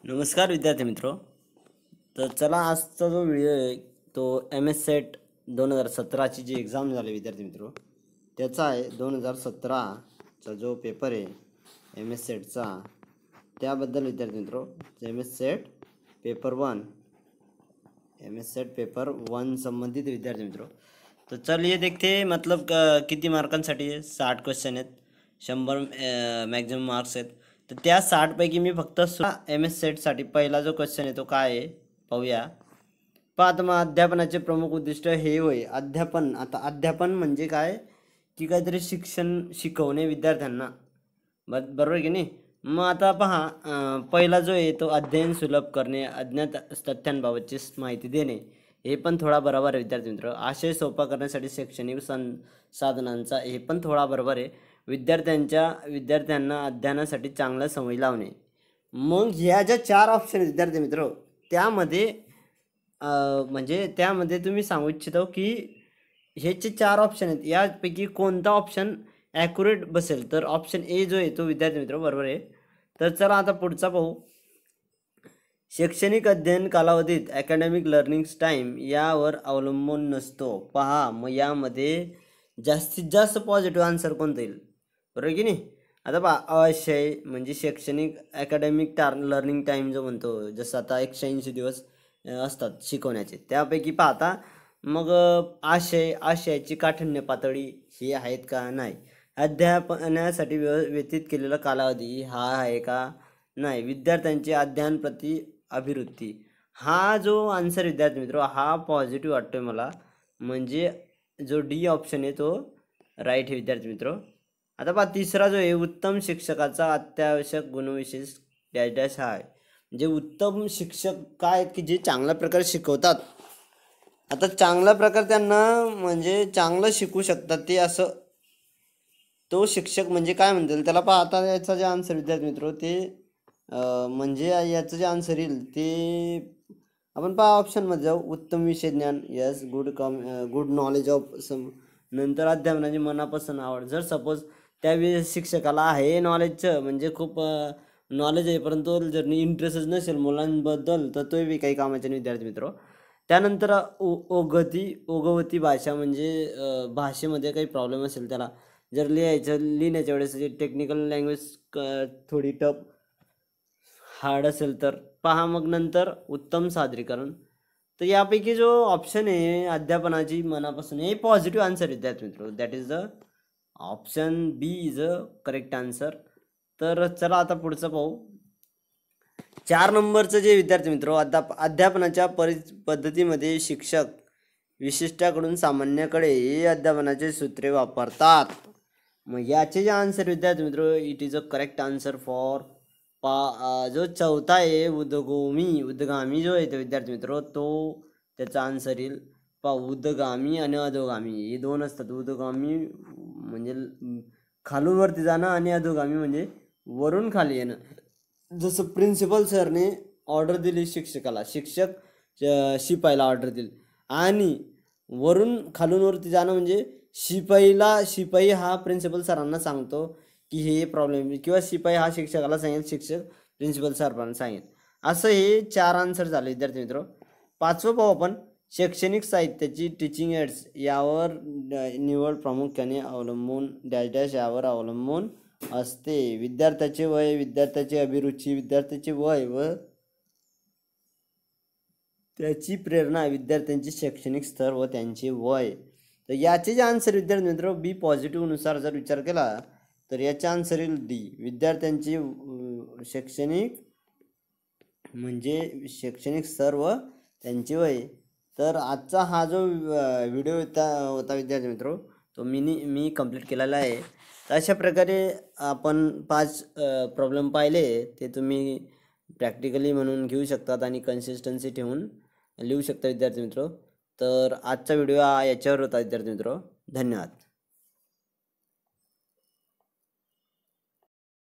नमस्कार विद्यार्थी मित्रो. तर चला आजचा जो व्हिडिओ आहे तो MS सेट 2017ची जी एक्झाम झाली विद्यार्थी मित्रो त्याचा आहे. 2017चा जो पेपर आहे MS सेटचा त्याबद्दल विद्यार्थी मित्रो. MS set paper 1 MS set paper 1 संबंधित विद्यार्थी मित्रो. तो चलिए देखते हैं मतलब किती मार्कांसाठी आहे. 60 क्वेश्चन आहेत, 100 मॅक्झिमम मार्क्स आहेत. तर त्या 60 पैकी मी फक्त MS सेटसाठी पहिला जो क्वेश्चन आहे तो काय आहे पाहूया. आता मग अध्यापनाचे प्रमुख उद्दिष्ट हे होय अध्यापन. आता अध्यापन म्हणजे काय की काहीतरी शिक्षण शिकवणे विद्यार्थ्यांना, बरोबर आहे की नाही. मग आता पहा, पहिला जो आहे तो अध्ययन सुलभ करणे, अज्ञात तथ्यांबाबतची माहिती देणे, हे पण थोडा बरोबर आहे विद्यार्थी मित्र. आशय सोपा करण्यासाठी शैक्षणिक साधनांचा हे पण थोडा बरोबर आहे. विद्यार्थ्यांना अध्ययनासाठी चांगला सवय लावणे. मग ह्या ज्या 4 ऑप्शन आहेत विद्यार्थी मित्र त्यामध्ये म्हणजे त्यामध्ये तुम्ही सांगू इच्छितो की हे जे 4 ऑप्शन आहेत यापैकी कोणता ऑप्शन ॲक्युरेट बसेल. तर ऑप्शन ए जो आहे तो विद्यार्थी मित्र बरोबर आहे. तर चला आता पुढचा पाहू. शैक्षणिक अध्ययन कालावधीत अकॅडमिक लर्निंग टाईम यावर अवलंबून नसतो. पहा मग यामध्ये जास्तीत जास्त पॉझिटिव्ह आन्सर कोणतं येईल, बरोबर की नाही. आता पहा आशय म्हणजे शैक्षणिक अकॅडमिक लर्निंग टाईम जो म्हणतो, जसं आता 180 दिवस असतात शिकवण्याचे, त्यापैकी पाहता मग आशयाची काठिण्य पातळी ही आहेत का नाही, अध्यापनासाठी व्यतीत केलेला कालावधी हा आहे का नाही, विद्यार्थ्यांची अध्ययन प्रति अभिवृत्ती, हा जो आन्सर विद्यार्थी मित्र हा पॉझिटिव्ह वाटतोय मला. म्हणजे जो डी ऑप्शन आहे तो राईट आहे विद्यार्थी मित्र. आता पहा तिसरा जो आहे उत्तम शिक्षकाचा अत्यावश्यक गुणविशेष डॅश डॅश हा आहे. म्हणजे उत्तम शिक्षक काय आहेत की जे चांगल्या प्रकारे शिकवतात. आता चांगल्या प्रकारे त्यांना म्हणजे चांगलं शिकू शकतात ते, असं तो शिक्षक म्हणजे काय म्हणतील त्याला. पहा आता याचा जे आन्सर विद्यार्थी मित्र ते म्हणजे याचं जे आन्सर येईल ते आपण पहा ऑप्शनमध्ये जाऊ. उत्तम विषय ज्ञान, यस. गुड नॉलेज ऑफ नंतर अध्यापनाची मनापासून आवड. जर सपोज त्या शिक्षकाला आहे नॉलेजचं म्हणजे खूप नॉलेज आहे, परंतु जर इंटरेस्टच नसेल मुलांबद्दल तर तो बी काही कामाचे नाही विद्यार्थी मित्र. त्यानंतर ओघवती भाषा म्हणजे भाषेमध्ये काही प्रॉब्लेम असेल त्याला, जर लिहिण्याच्या वेळेस टेक्निकल लँग्वेज थोडी टफ हार्ड असेल तर पहा. मग नंतर उत्तम सादरीकरण. तर यापैकी जो ऑप्शन आहे अध्यापनाची मनापासून हे पॉझिटिव्ह आन्सर विद्यार्थी मित्र. That is the option B is a correct answer. तर चला आता पुढचं पाहू. 4 नंबरचं जे विद्यार्थी मित्र अध्यापनाच्या पद्धतीमध्ये शिक्षक विशिष्टाकडून सामान्याकडे हे अध्यापनाचे सूत्रे वापरतात. मग याचे जे आन्सर विद्यार्थी मित्र it is a correct answer for जो चौथा आहे उद्गामी जो आहे तो विद्यार्थी मित्र तो त्याचा आन्सर येईल. उद्गामी आणि अधोगामी हे दोन असतात. उद्गामी म्हणजे खालून वरती जाणं आणि अधोगामी म्हणजे वरून खाली येणं. जसं प्रिन्सिपल सरने ऑर्डर दिली शिक्षकाला, शिक्षक शिपाईला ऑर्डर दिली, आणि वरून खालून वरती जाणं म्हणजे शिपाई हा प्रिन्सिपल सरांना सांगतो की हे प्रॉब्लेम, किंवा शिपाई हा शिक्षकाला सांगेल, शिक्षक प्रिन्सिपल सरांना सांगेल. असं हे 4 आन्सर झाले विद्यार्थी मित्र. 5वं पाहू आपण. शैक्षणिक साहित्याची टीचिंग एड्स यावर निवड प्रामुख्याने अवलंबून डॅश डॅश यावर अवलंबून असते. विद्यार्थ्याचे वय, विद्यार्थ्याची अभिरुची, विद्यार्थ्याचे वय व त्याची प्रेरणा, विद्यार्थ्यांचे शैक्षणिक स्तर व त्यांचे वय. तर याचे जे आन्सर विद्यार्थी मित्र बी पॉझिटिव्ह नुसार जर विचार केला तर याचे आन्सर येईल डी. विद्यार्थ्यांचे शैक्षणिक म्हणजे शैक्षणिक स्तर व त्यांचे वय. तर आजचा हा जो व्हिडिओ होता विद्यार्थी मित्र तो मी कंप्लीट केलेला आहे. तर अशा प्रकारे आपण 5 प्रॉब्लेम पाहिले, ते तुम्ही प्रॅक्टिकली म्हणून घेऊ शकतात आणि कन्सिस्टन्सी ठेवून लिहू शकता विद्यार्थी मित्र. तर आजचा व्हिडिओ याच्यावर होता विद्यार्थी मित्र. धन्यवाद.